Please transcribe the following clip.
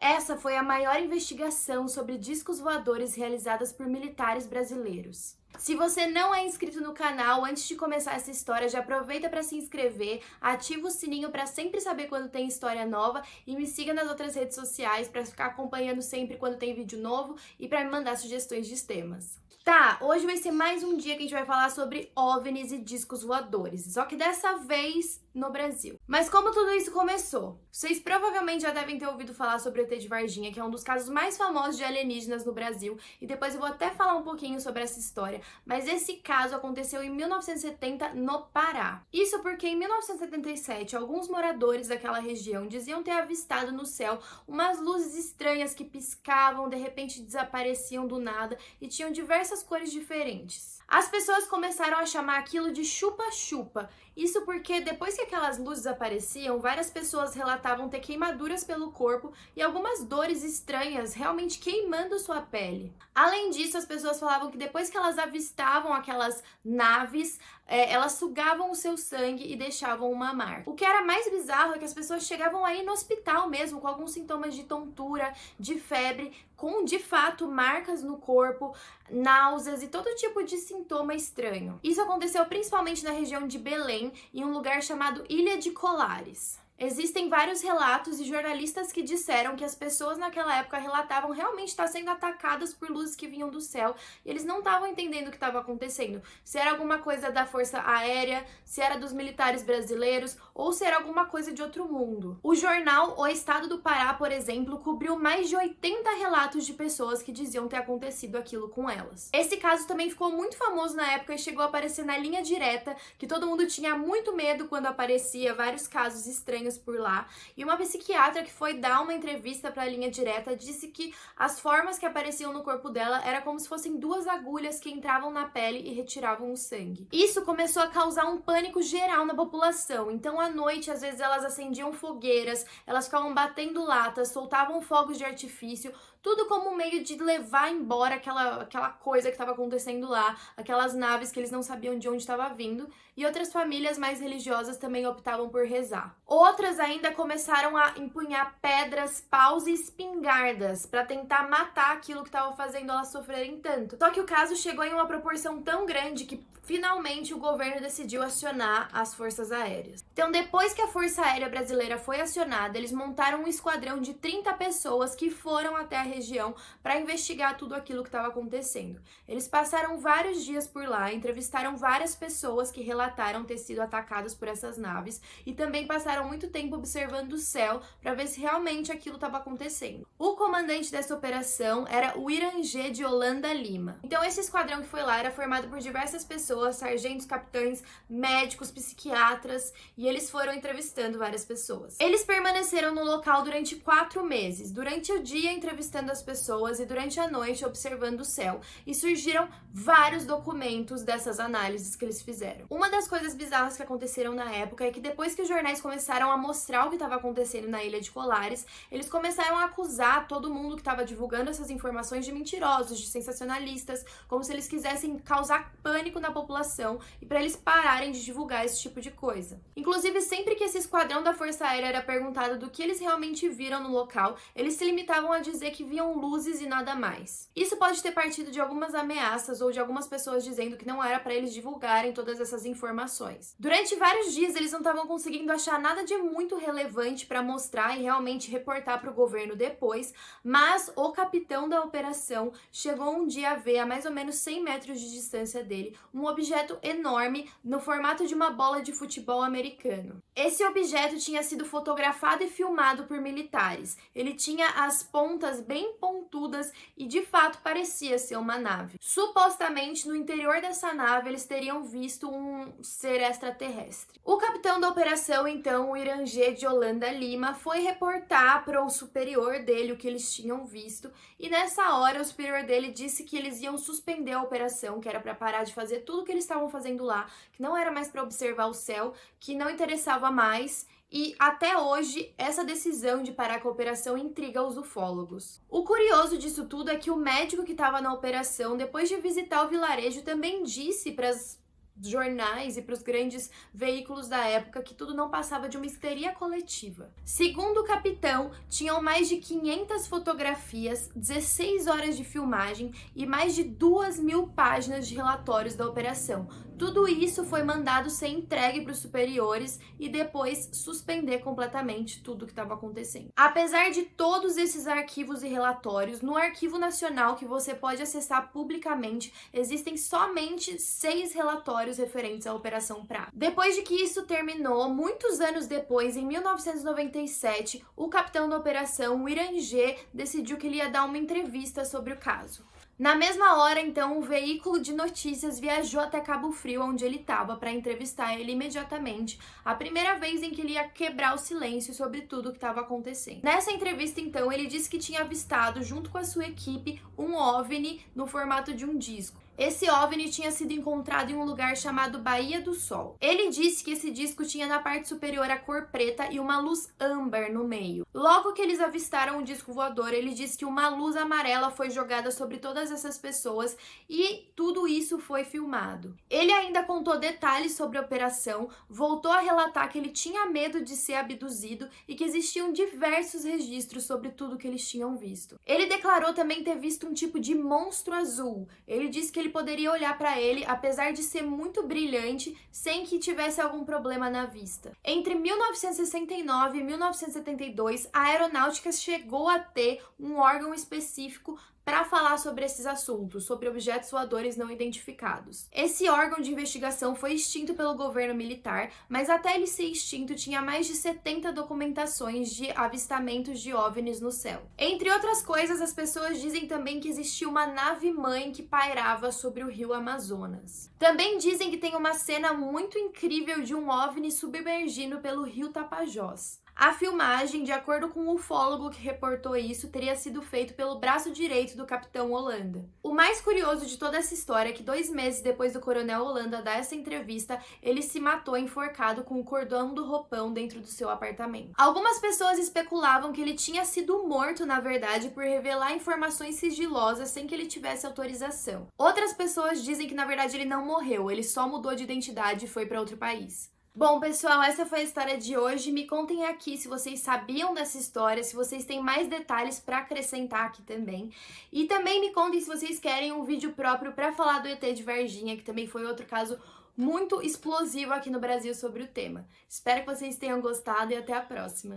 Essa foi a maior investigação sobre discos voadores realizadas por militares brasileiros. Se você não é inscrito no canal, antes de começar essa história, já aproveita para se inscrever, ativa o sininho para sempre saber quando tem história nova e me siga nas outras redes sociais para ficar acompanhando sempre quando tem vídeo novo e para me mandar sugestões de temas. Tá, hoje vai ser mais um dia que a gente vai falar sobre OVNIs e discos voadores, só que dessa vez no Brasil. Mas como tudo isso começou? Vocês provavelmente já devem ter ouvido falar sobre o ET de Varginha, que é um dos casos mais famosos de alienígenas no Brasil, e depois eu vou até falar um pouquinho sobre essa história, mas esse caso aconteceu em 1970 no Pará. Isso porque em 1977, alguns moradores daquela região diziam ter avistado no céu umas luzes estranhas que piscavam, de repente desapareciam do nada e tinham diversas cores diferentes. As pessoas começaram a chamar aquilo de chupa-chupa. Isso porque depois que aquelas luzes apareciam, várias pessoas relatavam ter queimaduras pelo corpo e algumas dores estranhas realmente queimando sua pele. Além disso, as pessoas falavam que depois que elas avistavam aquelas naves, elas sugavam o seu sangue e deixavam uma marca. O que era mais bizarro é que as pessoas chegavam aí no hospital mesmo, com alguns sintomas de tontura, de febre, com de fato marcas no corpo, náuseas e todo tipo de sintoma estranho. Isso aconteceu principalmente na região de Belém, em um lugar chamado Ilha de Colares. Existem vários relatos e jornalistas que disseram que as pessoas naquela época relatavam realmente estar sendo atacadas por luzes que vinham do céu e eles não estavam entendendo o que estava acontecendo. Se era alguma coisa da Força Aérea, se era dos militares brasileiros ou se era alguma coisa de outro mundo. O jornal O Estado do Pará, por exemplo, cobriu mais de 80 relatos de pessoas que diziam ter acontecido aquilo com elas. Esse caso também ficou muito famoso na época e chegou a aparecer na linha direta, que todo mundo tinha muito medo quando aparecia vários casos estranhos por lá, e uma psiquiatra que foi dar uma entrevista para a linha direta disse que as formas que apareciam no corpo dela era como se fossem duas agulhas que entravam na pele e retiravam o sangue. Isso começou a causar um pânico geral na população, então à noite às vezes elas acendiam fogueiras, elas ficavam batendo latas, soltavam fogos de artifício, tudo como um meio de levar embora aquela coisa que estava acontecendo lá, aquelas naves que eles não sabiam de onde estava vindo, e outras famílias mais religiosas também optavam por rezar. Outras ainda começaram a empunhar pedras, paus e espingardas para tentar matar aquilo que estava fazendo elas sofrerem tanto. Só que o caso chegou em uma proporção tão grande que finalmente o governo decidiu acionar as forças aéreas. Então, depois que a Força Aérea Brasileira foi acionada, eles montaram um esquadrão de 30 pessoas que foram até a região para investigar tudo aquilo que estava acontecendo. Eles passaram vários dias por lá, entrevistaram várias pessoas que relataram ter sido atacadas por essas naves e também passaram muito tempo observando o céu para ver se realmente aquilo estava acontecendo. O comandante dessa operação era o Irangê de Holanda Lima. Então, esse esquadrão que foi lá era formado por diversas pessoas, sargentos, capitães, médicos, psiquiatras, e eles foram entrevistando várias pessoas. Eles permaneceram no local durante 4 meses, durante o dia entrevistando as pessoas e durante a noite observando o céu, e surgiram vários documentos dessas análises que eles fizeram. Uma das coisas bizarras que aconteceram na época é que depois que os jornais começaram a mostrar o que estava acontecendo na Ilha de Colares, eles começaram a acusar todo mundo que estava divulgando essas informações de mentirosos, de sensacionalistas, como se eles quisessem causar pânico na população e para eles pararem de divulgar esse tipo de coisa. Inclusive, sempre que esse esquadrão da Força Aérea era perguntado do que eles realmente viram no local, eles se limitavam a dizer que viam luzes e nada mais. Isso pode ter partido de algumas ameaças ou de algumas pessoas dizendo que não era para eles divulgarem todas essas informações. Durante vários dias, eles não estavam conseguindo achar nada de muito relevante para mostrar e realmente reportar para o governo depois, mas o capitão da operação chegou um dia a ver, a mais ou menos 100 metros de distância dele, um objeto enorme no formato de uma bola de futebol americano. Esse objeto tinha sido fotografado e filmado por militares. Ele tinha as pontas bem pontudas e de fato parecia ser uma nave. Supostamente no interior dessa nave eles teriam visto um ser extraterrestre. O capitão da operação, então, o Irangê de Holanda Lima, foi reportar para o superior dele o que eles tinham visto, e nessa hora o superior dele disse que eles iam suspender a operação, que era para parar de fazer tudo que eles estavam fazendo lá, que não era mais para observar o céu, que não interessava mais. E até hoje, essa decisão de parar com a operação intriga os ufólogos. O curioso disso tudo é que o médico que estava na operação, depois de visitar o vilarejo, também disse para as jornais e para os grandes veículos da época que tudo não passava de uma histeria coletiva. Segundo o capitão, tinham mais de 500 fotografias, 16 horas de filmagem e mais de 2.000 páginas de relatórios da operação. Tudo isso foi mandado ser entregue para os superiores e depois suspender completamente tudo o que estava acontecendo. Apesar de todos esses arquivos e relatórios, no Arquivo Nacional, que você pode acessar publicamente, existem somente 6 relatórios referentes à Operação Prato. Depois de que isso terminou, muitos anos depois, em 1997, o capitão da operação, o Irangê, decidiu que ele ia dar uma entrevista sobre o caso. Na mesma hora, então, o veículo de notícias viajou até Cabo Frio, onde ele estava, para entrevistar ele imediatamente, a primeira vez em que ele ia quebrar o silêncio sobre tudo o que estava acontecendo. Nessa entrevista, então, ele disse que tinha avistado, junto com a sua equipe, um OVNI no formato de um disco. Esse OVNI tinha sido encontrado em um lugar chamado Baía do Sol. Ele disse que esse disco tinha na parte superior a cor preta e uma luz âmbar no meio. Logo que eles avistaram o disco voador, ele disse que uma luz amarela foi jogada sobre todas essas pessoas e tudo isso foi filmado. Ele ainda contou detalhes sobre a operação, voltou a relatar que ele tinha medo de ser abduzido e que existiam diversos registros sobre tudo que eles tinham visto. Ele declarou também ter visto um tipo de monstro azul. Ele disse que ele poderia olhar para ele, apesar de ser muito brilhante, sem que tivesse algum problema na vista. Entre 1969 e 1972, a aeronáutica chegou a ter um órgão específico para falar sobre esses assuntos, sobre objetos voadores não identificados. Esse órgão de investigação foi extinto pelo governo militar, mas até ele ser extinto tinha mais de 70 documentações de avistamentos de OVNIs no céu. Entre outras coisas, as pessoas dizem também que existia uma nave-mãe que pairava sobre o rio Amazonas. Também dizem que tem uma cena muito incrível de um OVNI submergindo pelo rio Tapajós. A filmagem, de acordo com o ufólogo que reportou isso, teria sido feito pelo braço direito do capitão Holanda. O mais curioso de toda essa história é que 2 meses depois do coronel Holanda dar essa entrevista, ele se matou enforcado com o cordão do roupão dentro do seu apartamento. Algumas pessoas especulavam que ele tinha sido morto, na verdade, por revelar informações sigilosas sem que ele tivesse autorização. Outras pessoas dizem que, na verdade, ele não morreu, ele só mudou de identidade e foi para outro país. Bom, pessoal, essa foi a história de hoje. Me contem aqui se vocês sabiam dessa história, se vocês têm mais detalhes para acrescentar aqui também. E também me contem se vocês querem um vídeo próprio para falar do ET de Varginha, que também foi outro caso muito explosivo aqui no Brasil sobre o tema. Espero que vocês tenham gostado e até a próxima.